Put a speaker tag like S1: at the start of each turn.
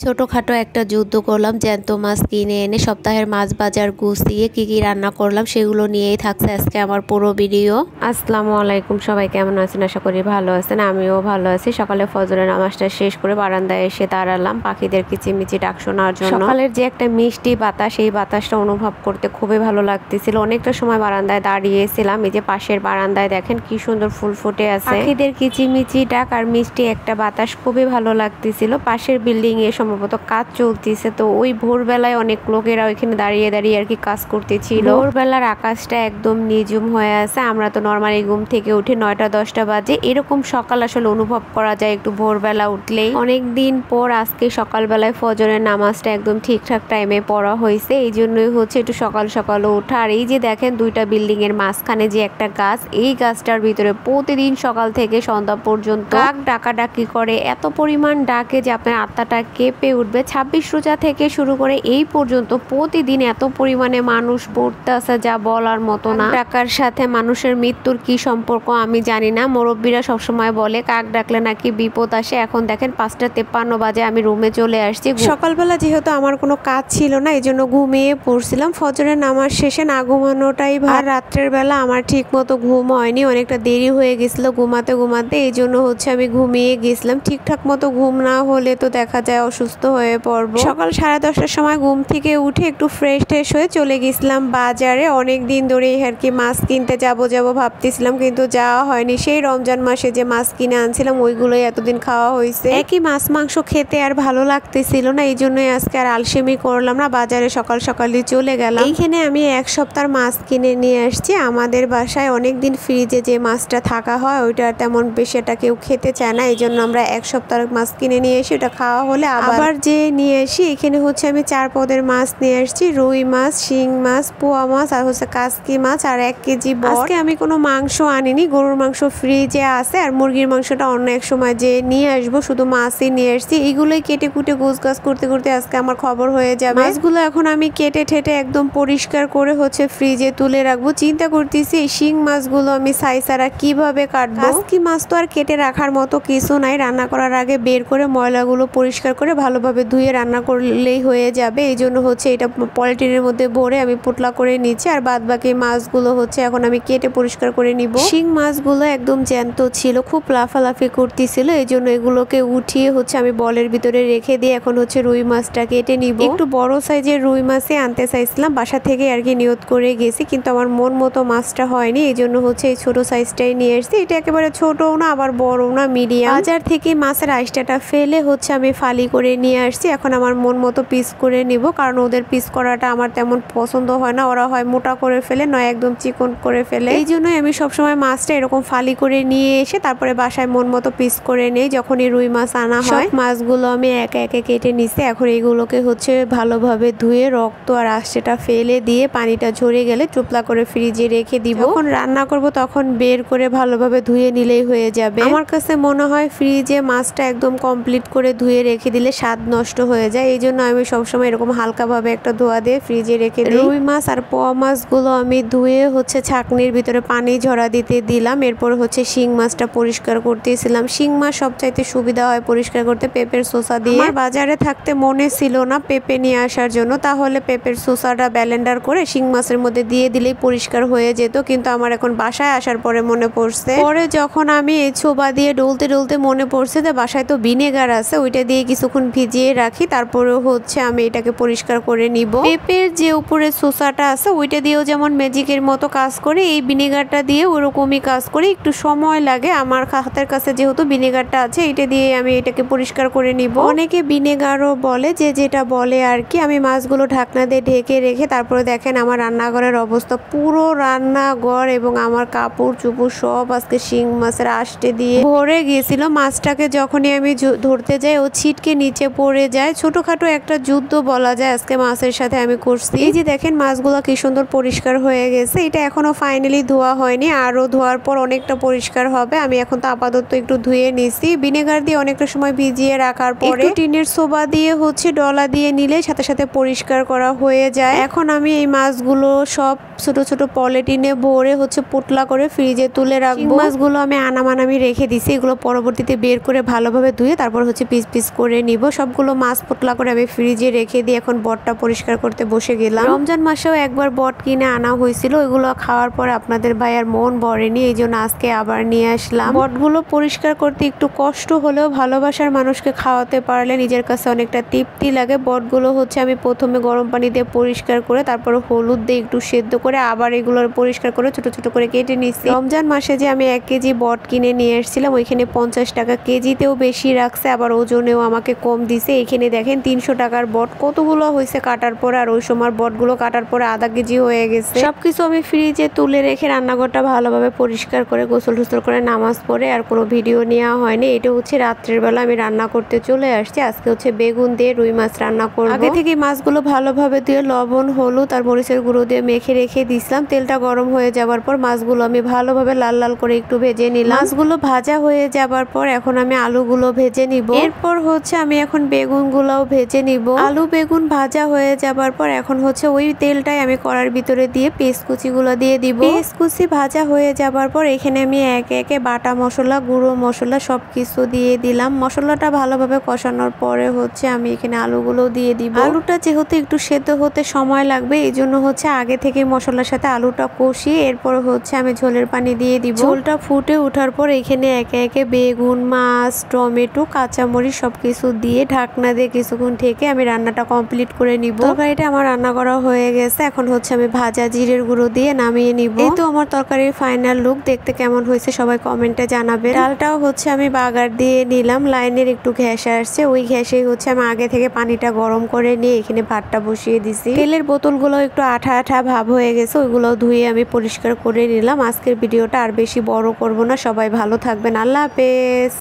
S1: ছোটখাটো একটা যুদ্ধ করলাম জ্যান্ত মাছ কিনে এনে সপ্তাহের মাছ বাজার গুছিয়ে কি রান্না করলাম সেগুলো নিয়েই থাকছে আজকে আমার পুরো ভিডিও। আসসালামু আলাইকুম, সবাই কেমন আছেন? আশা করি ভালো আছেন, আমিও ভালো আছি। সকালে ফজরের নামাজটা শেষ করে বারান্দায় এসে দাঁড়ালাম পাখিদের কিচিমিচি ডাক শোনার জন্য। সকালের যে একটা মিষ্টি বাতাস, এই বাতাসটা অনুভব করতে খুবই ভালো লাগতেছিল। অনেকটা সময় বারান্দায় দাঁড়িয়েছিলাম। এই যে পাশের বারান্দায় দেখেন কি সুন্দর ফুল ফুটে আছে। পাখিদের কিচিমিচি ডাক আর মিষ্টি একটা বাতাস খুবই ভালো লাগতেছিল। পাশের বিল্ডিং এ সম্ভবত কাজ চলতেছে, তো ওই ভোরবেলায় অনেক লোকেরা ওইখানে দাঁড়িয়ে দাঁড়িয়ে আর কি কাজ করতেছিল। ভোরবেলার আকাশটা একদম নিঝুম হয়ে আছে। আমরা তো নর্মালি ঘুম থেকে উঠে 9টা-10টা বাজে, এরকম সকাল আসলে অনুভব করা যায় একটু ভোরবেলা উঠলেই। অনেক দিন পর আজকে সকালবেলায় ফজরের নামাজটা একদম ঠিকঠাক টাইমে পড়া হয়েছে, এই জন্যই হচ্ছে একটু সকাল সকাল ওঠা। আর এই যে দেখেন দুইটা বিল্ডিং এর মাঝখানে যে একটা গাছ, এই গাছটার ভিতরে প্রতিদিন সকাল থেকে সন্ধ্যা পর্যন্ত কাক ডাকাডাকি করে, এত পরিমাণ ডাকে যে আপনার আত্মাটা কেঁপে উঠবে। 26 রোজা থেকে শুরু করে এই পর্যন্ত প্রতিদিন এত পরিমাণে মানুষ পড়তে আসে যা বলার মতো না। ডাকার সাথে মানুষের মৃত্যুর কি সম্পর্ক আমি জানি না। মুরব্বীরা সবসময় বলে কাক ডাকলে নাকি বিপদ আসে। এখন দেখেন 5টা 53 বাজে, আমি রুমে চলে আসছি। সকালবেলা যেহেতু আমার কোনো কাজ ছিল না, এই জন্য ঘুমিয়ে পড়ছিলাম। ফজরের নামাজ শেষে না ঘুমানোটাই ভালো। রাত্রের বেলা আমার ঠিক মতো ঘুম হয়নি, অনেকটা দেরি হয়ে গেছিল ঘুমাতে ঘুমাতে, এই জন্য হচ্ছে আমি ঘুমিয়ে গেছিলাম। ঠিকঠাক মতো ঘুম না হলে তো দেখা যায় অসুস্থ হয়ে পড়বো। সকাল 10:30টার সময় ঘুম থেকে উঠে একটু ফ্রেশ হয়ে চলে গেছিলাম বাজারে। অনেক দিন ধরেই আর কি মাছ কিনতে যাবো ভাবতেছিলাম, কিন্তু যাওয়া হয়নি। সেই রমজান মাসে যে মাছ কিনে আনছিলাম ওইগুলোই এতদিন খাওয়া হয়েছে। একই মাছ মাংস খেতে আর ভালো লাগতেছিল না, এই জন্যই আজকে আর আলসেমি করলাম না, বাজারে সকাল সকালই চলে গেলাম। এইখানে আমি 1 সপ্তাহের মাছ কিনে নিয়ে আসছি। আমাদের বাসায় অনেকদিন ফ্রিজে যে মাছটা থাকা হয় ওইটা তেমন বেশি এটা কেউ খেতে চায় না, এই জন্য আমরা 1 সপ্তাহের মাছ কিনে নিয়ে এসে ওটা খাওয়া হলে আবার যে নিয়ে আসি। এখানে হচ্ছে আমি 4 পদের মাছ নিয়ে আসছি, রুই মাছ, শিং মাছ, পোয়া মাছ আর হচ্ছে কাসকি মাছ আর 1 কেজি বড়। আজকে আমি কোনো মাংস আনিনি, গরুর মাংস ফ্রিজে আছে আর মুরগির মাংসটা অন্য এক সময় যে নিয়ে আসবো, শুধু মাছই নিয়ে আসছি। এগুলোই কেটে কুটে গোছগাছ করতে করতে আজকে আমার খবর হয়ে যাবে। মাছগুলো এখন আমি কেটে ঠেটে একদম পরিষ্কার করে হচ্ছে ফ্রিজে তুলে রাখবো। চিন্তা করতেছি এই শিং মাছগুলো আমি সাইসারা কিভাবে কাটবো। কাসকি মাছ তো আর কেটে রাখার মতো কিছু নাই, রান্না করার আগে বের করে ময়লাগুলো পরিষ্কার করে ভালোভাবে ধুয়ে রান্না করলেই হয়ে যাবে। এই জন্য হচ্ছে এটা পলিথিনের মধ্যে ভরে আমি পুটলা করে নিচ্ছি, আর বাদ বাকি মাছগুলো হচ্ছে এখন আমি কেটে পরিষ্কার করে নিব। শিং মাছগুলো একদম জ্যান্ত ছিল, খুব লাফালাফি করতেছিল, এই জন্য এগুলোকে উঠিয়ে হচ্ছে আমি বলের ভিতরে রেখে দিয়ে এখন হচ্ছে রুই মাছটা কেটে নিব। একটু বড় সাইজের রুই মাছই আনতে চাইছিলাম, বাসা থেকে আর কি নিয়ত করে গেছি, কিন্তু আমার মন মতো মাছটা হয়নি, এই জন্য হচ্ছে এই ছোট সাইজটাই নিয়ে এসেছি। এটা একেবারে ছোটও না আবার বড়ও না, মিডিয়াম। বাজার থেকে মাছের আইসটাটা ফেলে হচ্ছে আমি ফালি করে নিয়ে আসছি। এখন আমার মন মতো পিস করে নিব, কারণ ওদের পিস করাটা আমার তেমন পছন্দ হয় না। ওরা হয় মোটা করে ফেলে, নয় একদম চিকন করে ফেলে। এই জন্যই আমি সবসময় মাছটা এরকম ফালি করে নিয়ে এসে তারপরে বাসায় মন মতো পিস করে নেই। যখনই রুই মাছ আনা হয় মাছগুলো আমি একে একে কেটে নিছি। এখন এগুলোকে হচ্ছে ভালোভাবে ধুয়ে রক্ত আর আঁশটা ফেলে দিয়ে পানিটা ঝরে গেলে টুপলা করে ফ্রিজে রেখে দিব। যখন রান্না করব তখন বের করে ভালোভাবে ধুয়ে নিলেই হয়ে যাবে। আমার কাছে মনে হয় ফ্রিজে মাছটা একদম কমপ্লিট করে ধুয়ে রেখে দিলে স্বাদ নষ্ট হয়ে যায়, এই জন্য আমি সবসময় এরকম হালকাভাবে একটা ধোয়া দিয়ে ফ্রিজে রেখে দিই। রুই মাছ আর পোয়া মাছগুলো আমি ধুয়ে হচ্ছে ছাঁকনির ভিতরে পানি ঝরা দিতে দিলাম। এরপর হচ্ছে শিং মাছটা পরিষ্কার করতেছিলাম। শিং মাছ সবচাইতে সুবিধা হয় পরিষ্কার করতে পেঁপের শসা দিয়ে। আমার বাজারে থাকতে মনে ছিল না পেঁপে নিয়ে আসার জন্য, তাহলে পেঁপের শসাটা ব্লেন্ডার করে শিং মাছের মধ্যে দিয়ে দিলেই পরিষ্কার হয়ে যেত, কিন্তু আমার এখন বাসায় আসার পরে মনে পড়ছে। পরে যখন আমি এই ছোবা দিয়ে ডলতে ডলতে মনে পড়ছে যে বাসায় তো ভিনেগার আছে, ওইটা দিয়ে কিছুক্ষণ ভিজিয়ে রাখি, তারপরে হচ্ছে আমি এটাকে পরিষ্কার করে নিব। পেঁপের যে উপরে শসাটা আছে ওইটা দিয়েও যেমন ম্যাজিকের মতো কাজ করে, এই ভিনেগারটা দিয়ে ওরকমই কাজ করে, একটু সময় লাগে। আমার হাতের কাছে যেহেতু ভিনেগারটা আছে, এটা দিয়ে আমি এটাকে পরিষ্কার করে নিব। অনেকে ভিনেগারও বলে, যে যেটা বলে আর কি। আমি মাছগুলো ঢাকনা দিয়ে ঢেকে রেখে তারপরে দেখেন আমার রান্নাঘরের অবস্থা, পুরো রান্নাঘর এবং আমার কাপড় চুপড় সব আজকে শিং মাছের আষ্টে দিয়ে ভরে গিয়েছিল। মাছটাকে যখনই আমি ধরতে যাই ও ছিটকে নিচে পড়ে যায়। ছোটখাটো একটা যুদ্ধ বলা যায় আজকে মাছের সাথে আমি করছি। এই যে দেখেন মাছগুলো কি সুন্দর পরিষ্কার হয়ে গেছে। এটা এখনো ফাইনালি ধোয়া হয়নি, আরো ধোয়ার পর অনেকটা পরিষ্কার হবে। আমি এখন তো আপাতত একটু ধুয়ে নিছি। ভিনেগার দিয়ে অনেকটা সময় ভিজিয়ে রাখার পরে টিনের সোবা দিয়ে হচ্ছে ডলা দিয়ে নিলে সাথে সাথে পরিষ্কার করা হয়ে যায়। এখন আমি এই মাছগুলো সব ছোট ছোট পলিথিনে ভরে হচ্ছে পুটলা করে ফ্রিজে তুলে রাখবো। মাছগুলো আমি আনামানামি রেখে দিছি, এগুলো পরবর্তীতে বের করে ভালোভাবে ধুয়ে তারপর হচ্ছে পিস পিস করে নিব। সবগুলো মাছ পোটলা করে আমি ফ্রিজে রেখে দিয়ে এখন বটটা পরিষ্কার করতে বসে গেলাম। রমজান মাসেও একবার বট কিনে আনা হয়েছিল, ওইগুলো খাওয়ার পর আপনাদের ভাইয়ার মন ভরেনি, এই জন্য আজকে আবার নিয়ে আসলাম। বটগুলো পরিষ্কার করতে একটু কষ্ট হলেও ভালোবাসার মানুষকে খাওয়াতে পারলে নিজের কাছে অনেকটা তৃপ্তি লাগে। বটগুলো হচ্ছে আমি প্রথমে গরম পানি দিয়ে পরিষ্কার করে তারপর হলুদ দিয়ে একটু সেদ্ধ করে আবার এগুলো পরিষ্কার করে ছোট ছোট করে কেটে নিচ্ছি। রমজান মাসে যে আমি 1 কেজি বট কিনে নিয়ে এসেছিলাম, ওইখানে 50 টাকা কেজিতেও বেশি রাখছে, আবার ওজনেও আমাকে কম দিছে। এখানে দেখেন 300 টাকার বট কতগুলো হয়েছে কাটার পরে, আর ওই সময় বটগুলো কাটার পরে আধা কেজি হয়ে গেছে। সবকিছু আমি ফ্রিজে তুলে রেখে রান্নাঘরটা ভালোভাবে পরিষ্কার করে গোসল টোসল করে নামাজ পড়ে আর কোনো ভিডিও নেওয়া হয়নি। এটা হচ্ছে রাত্রের বেলা আমি রান্না করতে চলে আসছি। আজকে হচ্ছে বেগুন দিয়ে রুই মাছ রান্না করব। আগে থেকে মাছগুলো ভালোভাবে দিয়ে লবণ হলুদ আর মরিচের গুঁড়ো দিয়ে মেখে রেখে দিছিলাম। তেলটা গরম হয়ে যাওয়ার পর মাছগুলো আমি ভালোভাবে লাল লাল করে একটু ভেজে নিলাম। মাছগুলো ভাজা হয়ে যাবার পর এখন আমি আলুগুলো ভেজে নিব। এরপর হচ্ছে আমি এখন বেগুনগুলোও ভেজে নিব। আলু বেগুন ভাজা হয়ে যাবার পর এখন হচ্ছে ওই তেলটাই আমি কড়ার ভিতরে দিয়ে পেঁয়াজ কুচিগুলো দিয়ে দিব। পেঁয়াজ কুচি ভাজা হয়ে যাবার পর এখানে আমি একে একে বাটা মশলা গুঁড়ো মশলা সবকিছু দিয়ে দিলাম। মশলাটা ভালোভাবে কষানোর পরে হচ্ছে আমি এখানে আলুগুলো দিয়ে দিব। আলুটা যেহেতু একটু সেদ্ধ হতে সময় লাগবে, এই জন্য হচ্ছে আগে থেকে মশলার সাথে আলুটা কষিয়ে এরপর হচ্ছে আমি ঝোলের পানি দিয়ে দিব। ঝোলটা ফুটে ওঠার পর এখানে একে একে বেগুন মাছ টমেটো কাঁচামরিচ সবকিছু দিয়ে ঢাকনা দিয়ে কিছুক্ষণ ঢেকে আমি রান্নাটা কমপ্লিট করে নিব। তরকারিটা আমার রান্না করা হয়ে গেছে, এখন হচ্ছে আমি ভাজা জিরের গুঁড়ো দিয়ে নামিয়ে নিব। এই তো আমার তরকারির ফাইনাল লুক, দেখতে কেমন হয়েছে সবাই কমেন্টে জানাবেন। ডালটাও হচ্ছে আমি বাগার দিয়ে নিলাম, লাইনের একটু ঘ্যাসে আসছে, ওই ঘ্যাসেই হচ্ছে আমি আগে থেকে পানিটা গরম করে নিয়ে এখানে ভাতটা বসিয়ে দিছি। তেলের বোতলগুলো একটু আঠা আঠা ভাব হয়ে গেছে, ওইগুলো ধুয়ে আমি পরিষ্কার করে নিলাম। আজকের ভিডিওটা আর বেশি বড় করব না, সবাই ভালো থাকবেন, আল্লাহ হাফেজ।